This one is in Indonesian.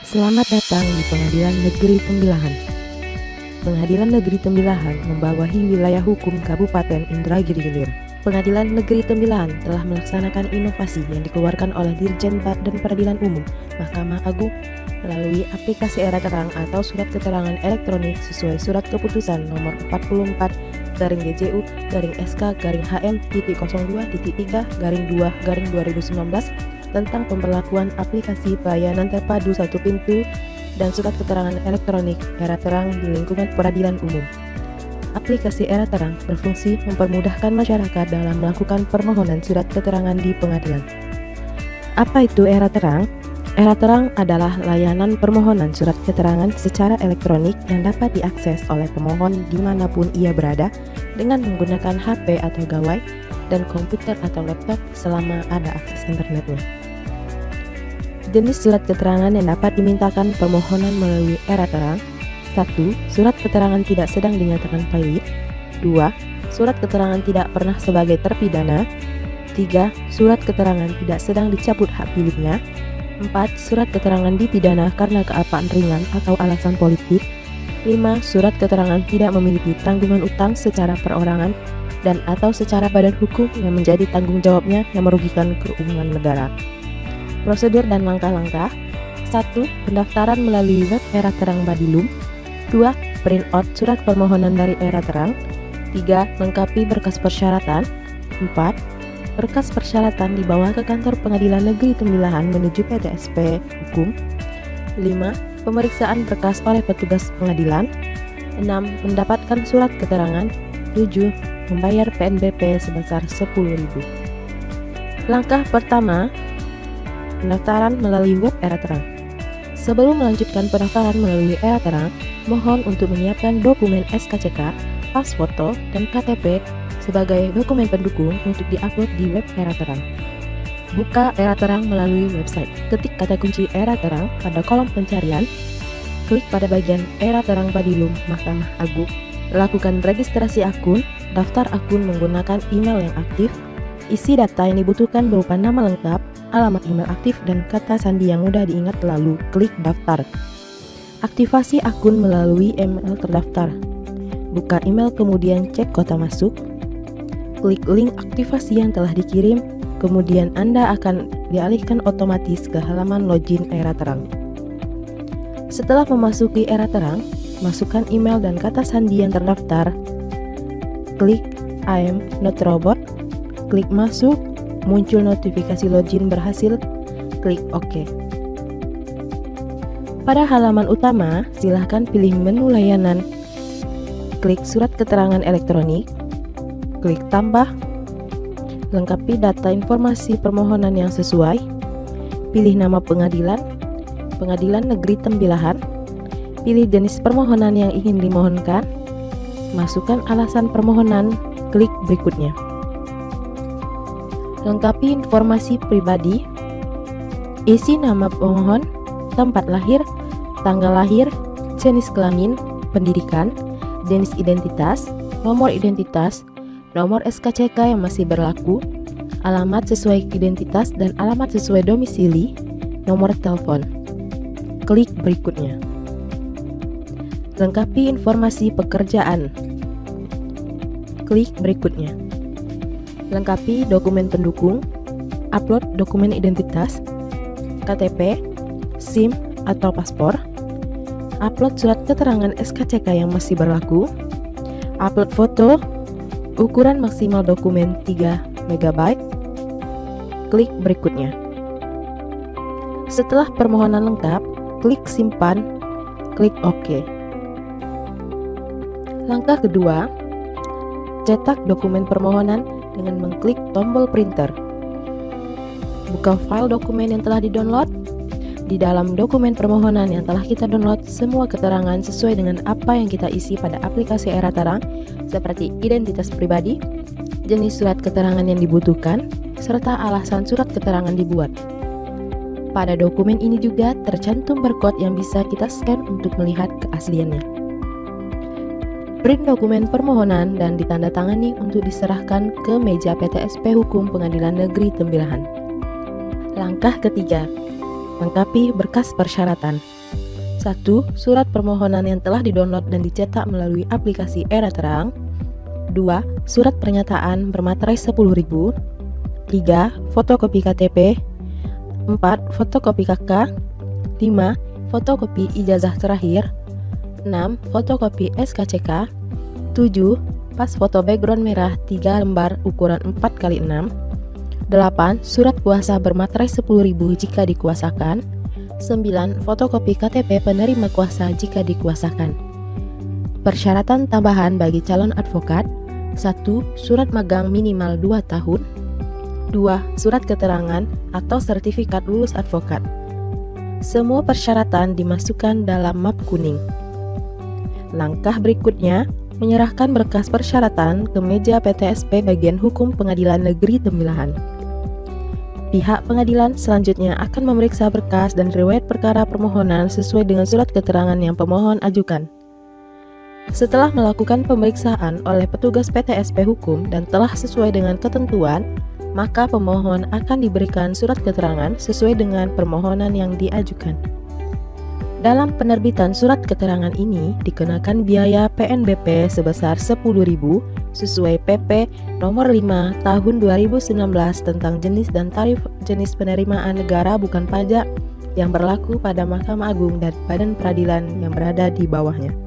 Selamat datang di Pengadilan Negeri Tembilahan. Pengadilan Negeri Tembilahan membawahi wilayah hukum Kabupaten Indragiri Hilir. Pengadilan Negeri Tembilahan telah melaksanakan inovasi yang dikeluarkan oleh Dirjen Badan Peradilan Umum Mahkamah Agung melalui aplikasi Era Terang atau surat keterangan elektronik sesuai surat keputusan nomor 44/SK-HM.02.3/2019 tentang pemberlakuan aplikasi pelayanan terpadu satu pintu dan surat keterangan elektronik Era Terang di lingkungan peradilan umum. Aplikasi Era Terang berfungsi mempermudahkan masyarakat dalam melakukan permohonan surat keterangan di pengadilan. Apa itu Era Terang? Era Terang adalah layanan permohonan surat keterangan secara elektronik yang dapat diakses oleh pemohon dimanapun ia berada dengan menggunakan HP atau gawai dan komputer atau laptop selama ada akses internetnya. Jenis surat keterangan yang dapat dimintakan permohonan melalui Era Terang: 1. Surat keterangan tidak sedang dinyatakan valid. 2. Surat keterangan tidak pernah sebagai terpidana. 3. Surat keterangan tidak sedang dicabut hak pilihnya. 4. Surat keterangan dipidana karena kealpaan ringan atau alasan politik. 5. Surat keterangan tidak memiliki tanggungan utang secara perorangan dan atau secara badan hukum yang menjadi tanggung jawabnya yang merugikan keuangan negara. Prosedur dan langkah-langkah: 1. Pendaftaran melalui web Era Terang Badilum. 2. Print out surat permohonan dari Era Terang. 3. Lengkapi berkas persyaratan. 4. Berkas persyaratan dibawa ke kantor Pengadilan Negeri Tembilahan menuju PTSP Hukum. 5. Pemeriksaan berkas oleh petugas pengadilan. 6. Mendapatkan surat keterangan. 7. Membayar PNBP sebesar 10.000. Langkah pertama, pendaftaran melalui web Era Terang. Sebelum melanjutkan pendaftaran melalui Era Terang, mohon untuk menyiapkan dokumen SKCK, pas foto, dan KTP sebagai dokumen pendukung untuk diupload di web Era Terang. Buka Era Terang melalui website. Ketik kata kunci Era Terang pada kolom pencarian. Klik pada bagian Era Terang Badilum Mahkamah Agung. Lakukan registrasi akun, daftar akun menggunakan email yang aktif. Isi data yang dibutuhkan berupa nama lengkap, alamat email aktif, dan kata sandi yang mudah diingat, lalu klik daftar. Aktivasi akun melalui email terdaftar. Buka email kemudian cek kota masuk. Klik link aktivasi yang telah dikirim, kemudian Anda akan dialihkan otomatis ke halaman login Era Terang. Setelah memasuki Era Terang, masukkan email dan kata sandi yang terdaftar. Klik I am not robot. Klik masuk, muncul notifikasi login berhasil. Klik OK. Pada halaman utama, silahkan pilih menu layanan. Klik surat keterangan elektronik. Klik tambah. Lengkapi data informasi permohonan yang sesuai. Pilih nama pengadilan, Pengadilan Negeri Tembilahan. Pilih jenis permohonan yang ingin dimohonkan. Masukkan alasan permohonan. Klik berikutnya. Lengkapi informasi pribadi. Isi nama pemohon, tempat lahir, tanggal lahir, jenis kelamin, pendidikan, jenis identitas, nomor identitas, nomor SKCK yang masih berlaku, alamat sesuai identitas dan alamat sesuai domisili, nomor telepon. Klik berikutnya. Lengkapi informasi pekerjaan. Klik berikutnya. Lengkapi dokumen pendukung, upload dokumen identitas, KTP, SIM atau paspor, upload surat keterangan SKCK yang masih berlaku, upload foto, ukuran maksimal dokumen 3 MB, klik berikutnya. Setelah permohonan lengkap, klik simpan, klik OK. Langkah kedua, cetak dokumen permohonan dengan mengklik tombol printer. Buka file dokumen yang telah di-download. Di dalam dokumen permohonan yang telah kita download, semua keterangan sesuai dengan apa yang kita isi pada aplikasi Era Terang, seperti identitas pribadi, jenis surat keterangan yang dibutuhkan, serta alasan surat keterangan dibuat. Pada dokumen ini juga tercantum barcode yang bisa kita scan untuk melihat keasliannya. Print dokumen permohonan dan ditandatangani untuk diserahkan ke meja PTSP Hukum Pengadilan Negeri Tembilahan. Langkah ketiga, lengkapi berkas persyaratan. 1. Surat permohonan yang telah didownload dan dicetak melalui aplikasi Era Terang. 2. Surat pernyataan bermaterai 10.000. 3. Fotokopi KTP. 4. Fotokopi KK. 5. Fotokopi ijazah terakhir. 6. Fotokopi SKCK. 7. Pas foto background merah 3 lembar ukuran 4x6. 8. Surat kuasa bermaterai 10.000 jika dikuasakan. 9. Fotokopi KTP penerima kuasa jika dikuasakan. Persyaratan tambahan bagi calon advokat. 1. Surat magang minimal 2 tahun. 2. Surat keterangan atau sertifikat lulus advokat. Semua persyaratan dimasukkan dalam map kuning. Langkah berikutnya, menyerahkan berkas persyaratan ke meja PTSP bagian hukum Pengadilan Negeri Tembilahan. Pihak pengadilan selanjutnya akan memeriksa berkas dan riwayat perkara permohonan sesuai dengan surat keterangan yang pemohon ajukan. Setelah melakukan pemeriksaan oleh petugas PTSP hukum dan telah sesuai dengan ketentuan, maka pemohon akan diberikan surat keterangan sesuai dengan permohonan yang diajukan. Dalam penerbitan surat keterangan ini dikenakan biaya PNBP sebesar 10.000 sesuai PP nomor 5 tahun 2019 tentang jenis dan tarif jenis penerimaan negara bukan pajak yang berlaku pada Mahkamah Agung dan badan peradilan yang berada di bawahnya.